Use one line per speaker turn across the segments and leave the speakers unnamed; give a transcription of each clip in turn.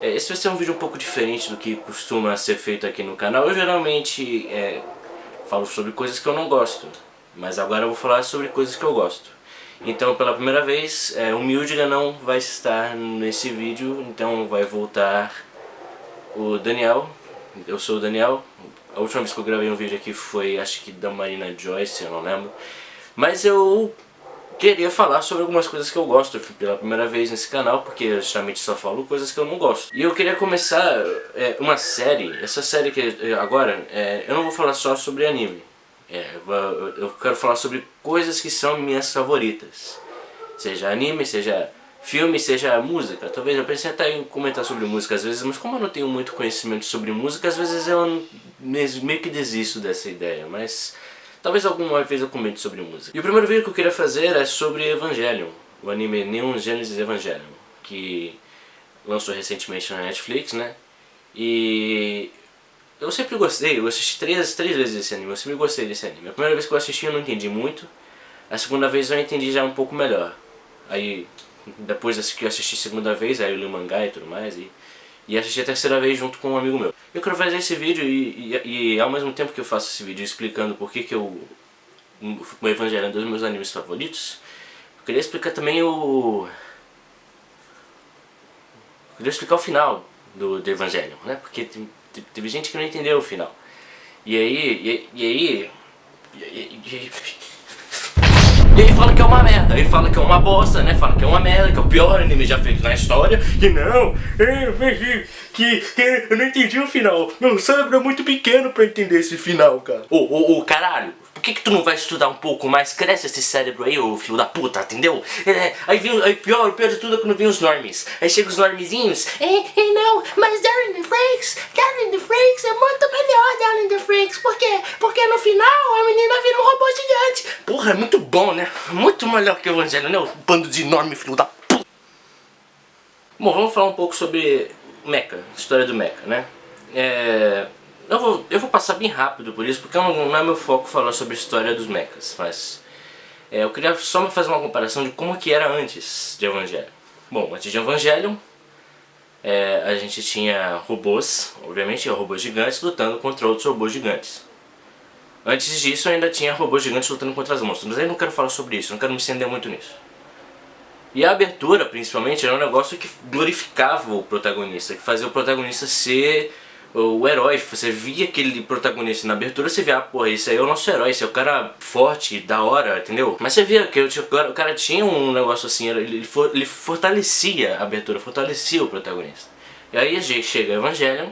Esse vai ser um vídeo um pouco diferente do que costuma ser feito aqui no canal. Eu geralmente falo sobre coisas que eu não gosto, mas agora eu vou falar sobre coisas que eu gosto. Então, pela primeira vez, o Mildiga não vai estar nesse vídeo, então vai voltar o Daniel. Eu sou o Daniel. A última vez que eu gravei um vídeo aqui foi, acho que da Marina Joyce, eu não lembro. Mas eu queria falar sobre algumas coisas que eu gosto pela primeira vez nesse canal, porque eu justamente só falo coisas que eu não gosto. E eu queria começar uma série, essa série que agora, eu não vou falar só sobre anime. Eu quero falar sobre coisas que são minhas favoritas. Seja anime, seja filme, seja música. Talvez eu pensei até em comentar sobre música às vezes, mas como eu não tenho muito conhecimento sobre música, às vezes eu meio que desisto dessa ideia, mas talvez alguma vez eu comente sobre música. E o primeiro vídeo que eu queria fazer é sobre Evangelion, o anime Neon Genesis Evangelion, que lançou recentemente na Netflix, né? E eu sempre gostei, eu assisti três vezes esse anime, eu sempre gostei desse anime. A primeira vez que eu assisti eu não entendi muito, a segunda vez eu entendi já um pouco melhor. Aí, depois que eu assisti a segunda vez, aí eu li o mangá e tudo mais, e assisti a terceira vez junto com um amigo meu. Eu quero fazer esse vídeo e ao mesmo tempo que eu faço esse vídeo explicando por que o Evangelho é um dos meus animes favoritos, eu queria explicar também Eu queria explicar o final do Evangelho, né? Porque teve gente que não entendeu o final. E aí fala que é uma merda, aí fala que é uma bosta, né? Fala que é uma merda, que é o pior anime já feito na história. Que não, que eu não entendi o final. Meu cérebro é muito pequeno pra entender esse final, cara. Ô, caralho, por que tu não vai estudar um pouco mais? Cresce esse cérebro aí, ô filho da puta, entendeu? Aí o pior de tudo é quando vem os normies. Aí chega os normezinhos. Não, mas Darren the Franxx é muito melhor, Darren the Franxx. Por quê? Porque no final a menina vira um robô gigante. Porra, é muito bom, né? Muito melhor que o Evangelho, né? O bando de enorme filho da puta. Bom, vamos falar um pouco sobre Mecha, história do Mecha, né? Eu vou passar bem rápido por isso, porque não é meu foco falar sobre a história dos mechas, mas eu queria só fazer uma comparação de como que era antes de Evangelion. Bom, antes de Evangelion, a gente tinha robôs, obviamente robôs gigantes lutando contra outros robôs gigantes. Antes disso ainda tinha robôs gigantes lutando contra as monstros, mas eu não quero falar sobre isso, não quero me estender muito nisso. E a abertura, principalmente, era um negócio que glorificava o protagonista, que fazia o protagonista ser o herói. Você via aquele protagonista na abertura, você via, porra, esse aí é o nosso herói, esse é o cara forte, da hora, entendeu? Mas você via que o cara tinha um negócio assim, ele fortalecia a abertura, fortalecia o protagonista. E aí a gente chega ao Evangelion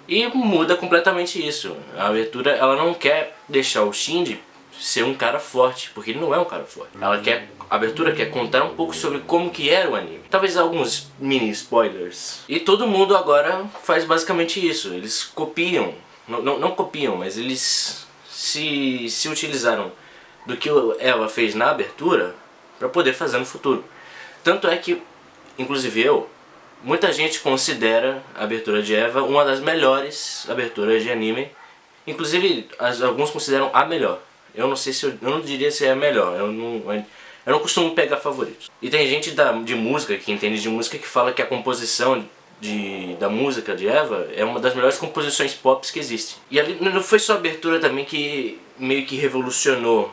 e muda completamente isso. A abertura, ela não quer deixar o Shinji ser um cara forte, porque ele não é um cara forte. A abertura quer contar um pouco sobre como que era o anime. Talvez alguns mini spoilers. E todo mundo agora faz basicamente isso. Eles copiam, não copiam, mas eles se utilizaram do que ela fez na abertura para poder fazer no futuro. Tanto é que, inclusive muita gente considera a abertura de Eva uma das melhores aberturas de anime. Inclusive, alguns consideram a melhor. Eu não sei se eu não diria se é a melhor. Eu não costumo pegar favoritos. E tem gente de música, que entende de música, que fala que a composição da música de Eva é uma das melhores composições pop que existe. E ali não foi só a abertura também que meio que revolucionou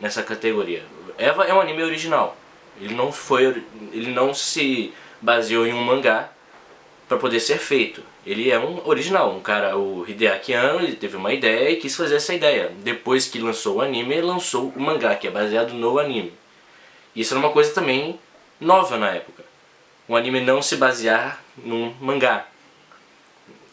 nessa categoria. Eva é um anime original. Ele não se baseou em um mangá para poder ser feito. Ele é um original, o Hideaki Anno, ele teve uma ideia e quis fazer essa ideia. Depois que lançou o anime, ele lançou o mangá, que é baseado no anime. Isso era uma coisa também nova na época. O anime não se basear num mangá.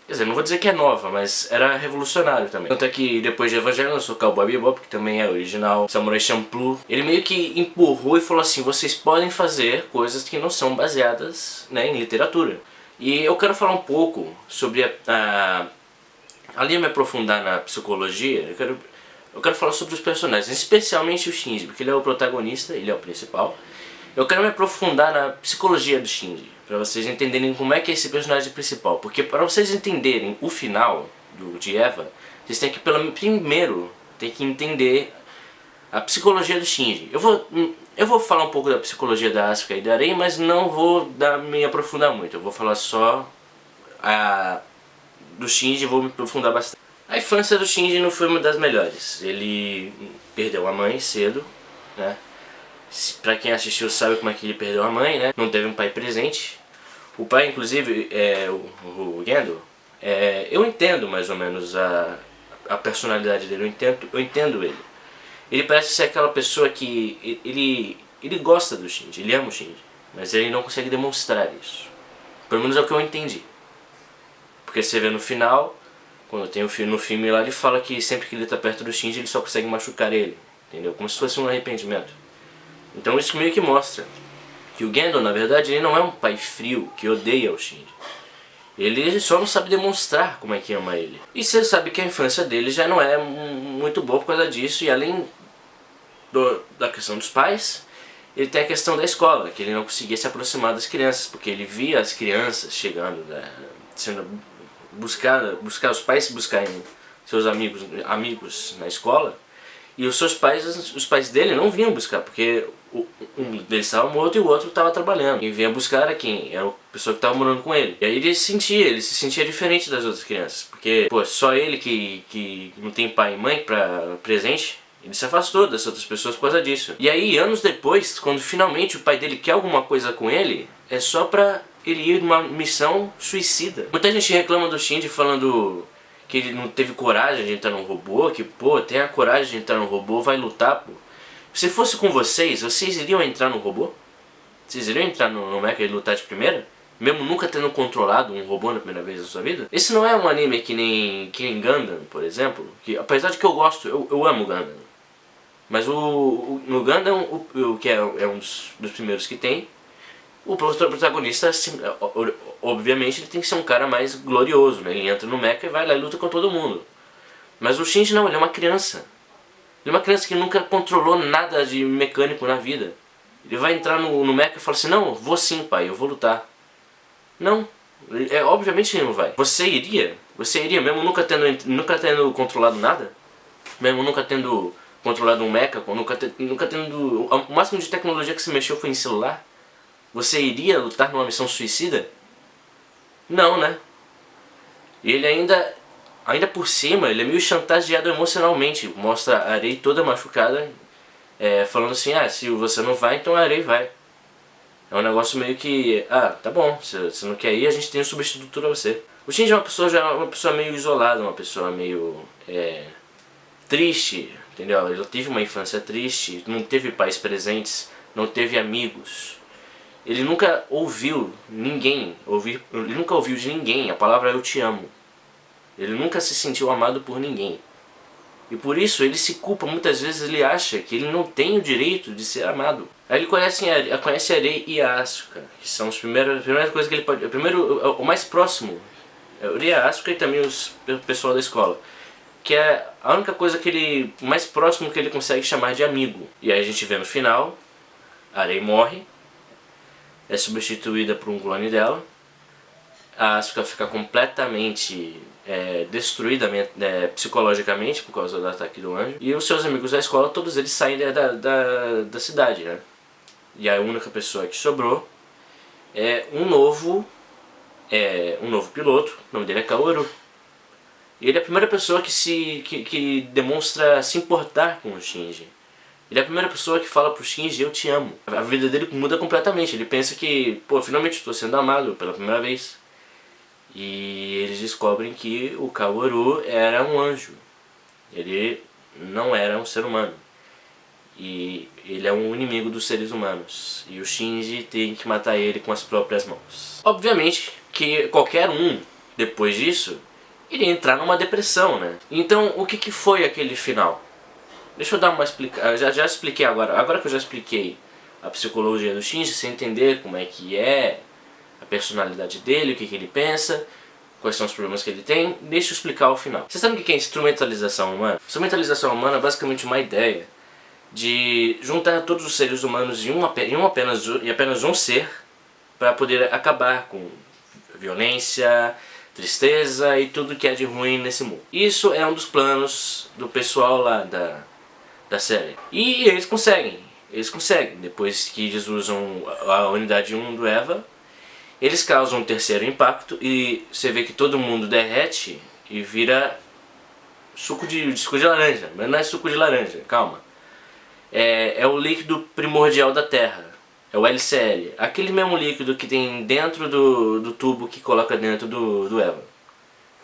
Quer dizer, não vou dizer que é nova, mas era revolucionário também. Tanto é que depois de Evangelho lançou Cowboy Bebop, que também é original, Samurai Champloo. Ele meio que empurrou e falou assim, vocês podem fazer coisas que não são baseadas, né, em literatura. E eu quero falar um pouco sobre ali me aprofundar na psicologia. Eu quero falar sobre os personagens, especialmente o Shinji, porque ele é o protagonista, ele é o principal. Eu quero me aprofundar na psicologia do Shinji, para vocês entenderem como é que é esse personagem principal. Porque para vocês entenderem o final de Eva, vocês têm que primeiro entender a psicologia do Shinji. Eu vou falar um pouco da psicologia da Asuka e da Rei, mas não vou me aprofundar muito. Eu vou falar só do Shinji vou me aprofundar bastante. A infância do Shinji não foi uma das melhores. Ele perdeu a mãe cedo, né? Pra quem assistiu sabe como é que ele perdeu a mãe, né? Não teve um pai presente. O pai, inclusive, o Gendo, eu entendo mais ou menos a personalidade dele, eu entendo ele. Ele parece ser aquela pessoa que ele gosta do Shinji, ele ama o Shinji, mas ele não consegue demonstrar isso. Pelo menos é o que eu entendi. Porque você vê no final, quando tem no filme lá, ele fala que sempre que ele tá perto do Shinji ele só consegue machucar ele, entendeu? Como se fosse um arrependimento. Então isso meio que mostra que o Gendo, na verdade, ele não é um pai frio que odeia o Shinji. Ele só não sabe demonstrar como é que ama ele. E você sabe que a infância dele já não é muito boa por causa disso, e além da questão dos pais, ele tem a questão da escola, que ele não conseguia se aproximar das crianças, porque ele via as crianças chegando, né, sendo os pais buscarem seus amigos na escola, e os pais dele não vinham buscar, porque um deles estava morto e o outro estava trabalhando. Quem vinha buscar era quem? Era a pessoa que estava morando com ele. E aí ele se sentia diferente das outras crianças, porque pô, só ele que não tem pai e mãe pra presente, ele se afastou das outras pessoas por causa disso. E aí, anos depois, quando finalmente o pai dele quer alguma coisa com ele, é só pra ele ir numa missão suicida. Muita gente reclama do Shinji falando que ele não teve coragem de entrar num robô, que pô, tem a coragem de entrar num robô, vai lutar, pô. Se fosse com vocês iriam entrar no robô? Vocês iriam entrar no mecha e lutar de primeira? Mesmo nunca tendo controlado um robô na primeira vez da sua vida? Esse não é um anime que nem Gundam, por exemplo, que apesar de que eu gosto, eu amo Gundam. Mas no Gundam, que é um dos primeiros que tem, o protagonista, obviamente, ele tem que ser um cara mais glorioso, né? Ele entra no mecha e vai lá e luta com todo mundo. Mas o Shinji não, ele é uma criança. Ele é uma criança que nunca controlou nada de mecânico na vida. Ele vai entrar no mecha e fala assim, não, vou sim pai, eu vou lutar. Não, obviamente ele não vai. Você iria mesmo nunca tendo controlado nada? Mesmo nunca tendo controlado um mecha, nunca tendo... O máximo de tecnologia que você mexeu foi em celular? Você iria lutar numa missão suicida? Não, né? E ele ainda por cima, ele é meio chantageado emocionalmente. Mostra a Arei toda machucada, falando assim, se você não vai, então a Arei vai. É um negócio meio que, tá bom, se você não quer ir, a gente tem um substituto pra você. O Shinji é uma pessoa meio isolada, uma pessoa meio triste, entendeu? Ele teve uma infância triste, não teve pais presentes, não teve amigos. Ele nunca ouviu ninguém, ele nunca ouviu de ninguém a palavra eu te amo. Ele nunca se sentiu amado por ninguém. E por isso ele se culpa, muitas vezes ele acha que ele não tem o direito de ser amado. Aí ele conhece a Arei e a Asuka, que são as primeiras coisas que ele pode... O mais próximo é o Rei, a Asuka e também o pessoal da escola. Que é a única coisa o mais próximo que ele consegue chamar de amigo. E aí a gente vê no final, a Arei morre, é substituída por um clone dela, a Asuka fica completamente destruída psicologicamente por causa do ataque do anjo, e os seus amigos da escola, todos eles saem da cidade, né? E a única pessoa que sobrou é um novo piloto, o nome dele é Kaoru. E ele é a primeira pessoa que demonstra se importar com o Shinji. Ele é a primeira pessoa que fala pro Shinji, eu te amo. A vida dele muda completamente, ele pensa que, pô, finalmente estou sendo amado pela primeira vez. E eles descobrem que o Kaworu era um anjo. Ele não era um ser humano. E ele é um inimigo dos seres humanos. E o Shinji tem que matar ele com as próprias mãos. Obviamente que qualquer um, depois disso, iria entrar numa depressão, né? Então, o que foi aquele final? Deixa eu dar uma explicação. Já expliquei agora. Agora que eu já expliquei a psicologia do Shinji, você entender como é que é a personalidade dele, o que ele pensa, quais são os problemas que ele tem, deixa eu explicar o final. Você sabe o que é instrumentalização humana? Instrumentalização humana é basicamente uma ideia de juntar todos os seres humanos em apenas um ser para poder acabar com violência, tristeza e tudo que é de ruim nesse mundo. Isso é um dos planos do pessoal lá da série. E eles conseguem. Depois que eles usam a unidade 1 do EVA, Eles causam um terceiro impacto e você vê que todo mundo derrete e vira suco de laranja. Mas não é suco de laranja, calma. É o líquido primordial da Terra. É o LCL. Aquele mesmo líquido que tem dentro do tubo que coloca dentro do Evan.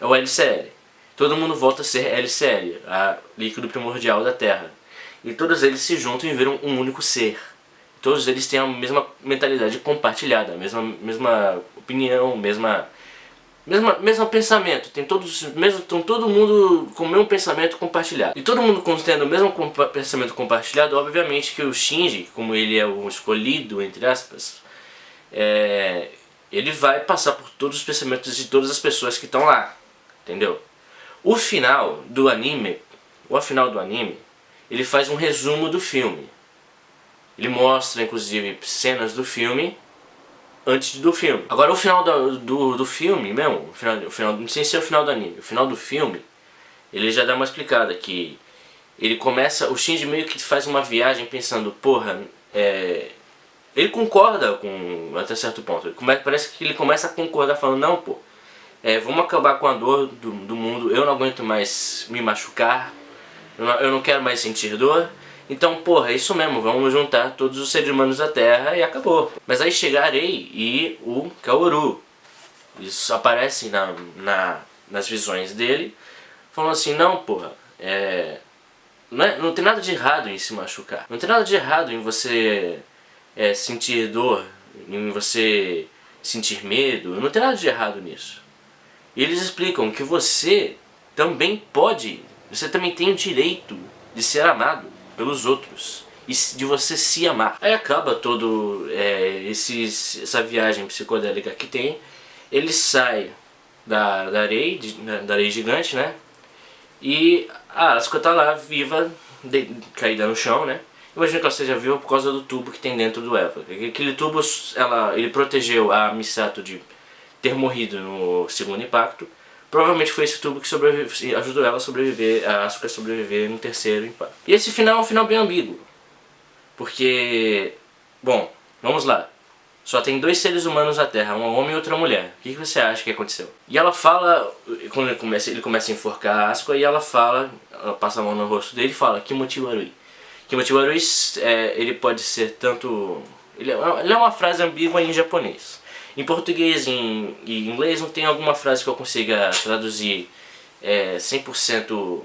É o LCL. Todo mundo volta a ser LCL, a líquido primordial da Terra. E todos eles se juntam e viram um único ser. Todos eles têm a mesma mentalidade compartilhada, a mesma opinião, mesmo pensamento. Estão todo mundo com o mesmo pensamento compartilhado. E todo mundo tendo o mesmo pensamento compartilhado, obviamente que o Shinji, como ele é o escolhido, entre aspas, ele vai passar por todos os pensamentos de todas as pessoas que estão lá. Entendeu? O final do anime, ele faz um resumo do filme. Ele mostra, inclusive, cenas do filme antes do filme. Agora o final do filme mesmo, não sei se é o final do anime, o final do filme, ele já dá uma explicada que ele começa, o Shinji meio que faz uma viagem pensando, porra, ele concorda com até certo ponto. Parece que ele começa a concordar falando, não, pô, vamos acabar com a dor do mundo, eu não aguento mais me machucar, eu não quero mais sentir dor. Então, porra, é isso mesmo, vamos juntar todos os seres humanos da Terra e acabou. Mas aí chega a Rei e o Kaoru. Eles aparecem nas visões dele, falando assim, não, porra, não tem nada de errado em se machucar. Não tem nada de errado em você sentir dor, em você sentir medo. Não tem nada de errado nisso. E eles explicam que você também tem o direito de ser amado pelos outros e de você se amar. Aí acaba todo essa viagem psicodélica que tem. Ele sai da areia gigante, né? E a Asuka tá lá viva, caída no chão, né? Imagina que ela seja viva por causa do tubo que tem dentro do Eva. Aquele tubo, ele protegeu a Misato de ter morrido no segundo impacto. Provavelmente foi esse tubo que ajudou ela a sobreviver, a Asuka a sobreviver no terceiro impacto. E esse final é um final bem ambíguo. Porque, bom, vamos lá. Só tem dois seres humanos na Terra, um homem e outra mulher. O que você acha que aconteceu? E ela fala, quando ele começa a enforcar a Asuka, e ela passa a mão no rosto dele e fala, Kimochi Warui. Kimochi Warui, ele pode ser tanto... Ele é uma frase ambígua em japonês. Em português e em inglês não tem alguma frase que eu consiga traduzir 100%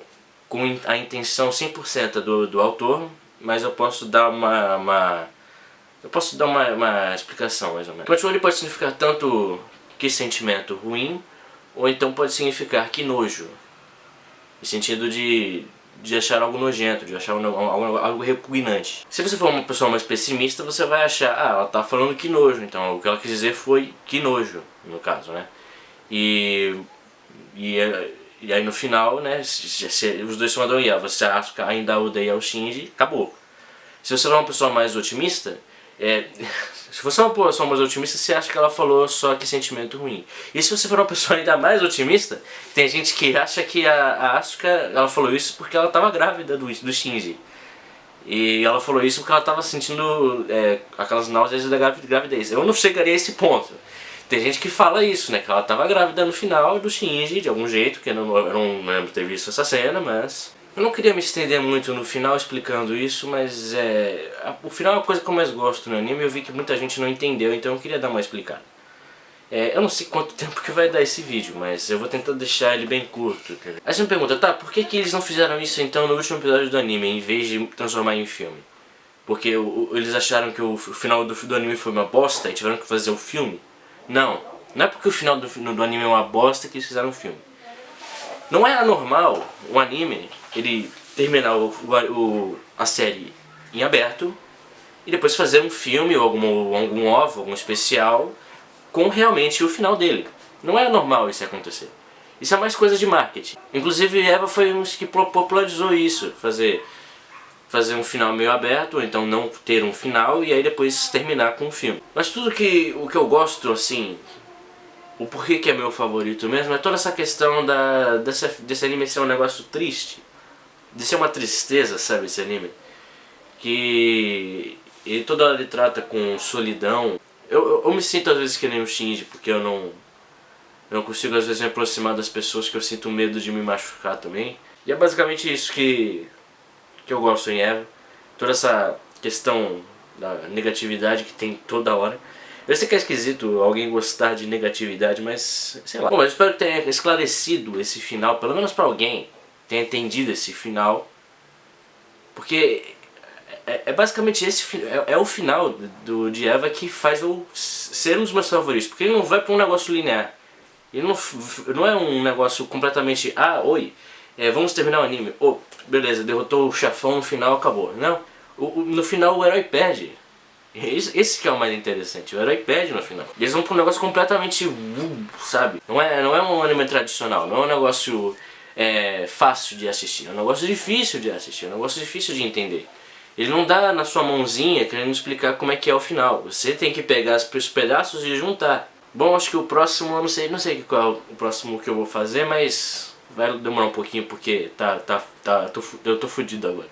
com a intenção 100% do autor, mas eu posso dar uma explicação mais ou menos. Kimochi pode significar tanto que sentimento ruim, ou então pode significar que nojo, no sentido de achar algo nojento, de achar algo repugnante. Se você for uma pessoa mais pessimista, você vai achar, ela tá falando que nojo, então o que ela quis dizer foi que nojo, no caso, né? E aí no final, né, os dois se mandam você acha que ainda odeia o Shinji, acabou. Se você for uma pessoa mais otimista, se você é uma pessoa mais otimista, você acha que ela falou só que sentimento ruim. E se você for uma pessoa ainda mais otimista, tem gente que acha que a Asuka, ela falou isso porque ela estava grávida do Shinji. E ela falou isso porque ela estava sentindo aquelas náuseas da gravidez. Eu não chegaria a esse ponto. Tem gente que fala isso, né, que ela estava grávida no final do Shinji, de algum jeito, que eu não lembro de ter visto essa cena, mas... Eu não queria me estender muito no final explicando isso, mas o final é a coisa que eu mais gosto no anime e eu vi que muita gente não entendeu, então eu queria dar uma explicada. Eu não sei quanto tempo que vai dar esse vídeo, mas eu vou tentar deixar ele bem curto. Aí você me pergunta, tá, por que eles não fizeram isso então no último episódio do anime, em vez de transformar em filme? Porque eles acharam que o final do anime foi uma bosta e tiveram que fazer o filme? Não é porque o final do anime é uma bosta que eles fizeram o filme. Não é anormal um anime ele terminar a série em aberto e depois fazer um filme ou algum OVA, algum especial com realmente o final dele. Não é normal isso acontecer. Isso é mais coisa de marketing. Inclusive Eva foi um que popularizou isso, fazer um final meio aberto, ou então não ter um final e aí depois terminar com um filme. Mas o que eu gosto, assim, o porquê que é meu favorito mesmo, é toda essa questão desse anime ser um negócio triste. De ser uma tristeza, sabe, esse anime. Que ele toda hora ele trata com solidão. Eu me sinto às vezes que nem o Shinji, porque eu não consigo às vezes me aproximar das pessoas que eu sinto medo de me machucar também. E é basicamente isso que eu gosto em Eva. Toda essa questão da negatividade que tem toda hora. Eu sei que é esquisito alguém gostar de negatividade, mas sei lá. Bom, mas eu espero que tenha esclarecido esse final, pelo menos pra alguém tenha entendido esse final. Porque é basicamente é o final de Eva que faz eu ser um dos meus favoritos. Porque ele não vai pra um negócio linear. Ele não é um negócio completamente, ah, oi, vamos terminar o anime. Oh, beleza, derrotou o chefão no final, acabou. Não, no final o herói perde. Esse que é o mais interessante, o herói perde no final. Eles vão pra um negócio completamente, sabe? Não é um anime tradicional, não é um negócio fácil de assistir, é um negócio difícil de assistir, é um negócio difícil de entender. Ele não dá na sua mãozinha querendo explicar como é que é o final. Você tem que pegar os pedaços e juntar. Bom, acho que o próximo, eu não sei qual é o próximo que eu vou fazer, mas vai demorar um pouquinho porque eu tô fudido agora.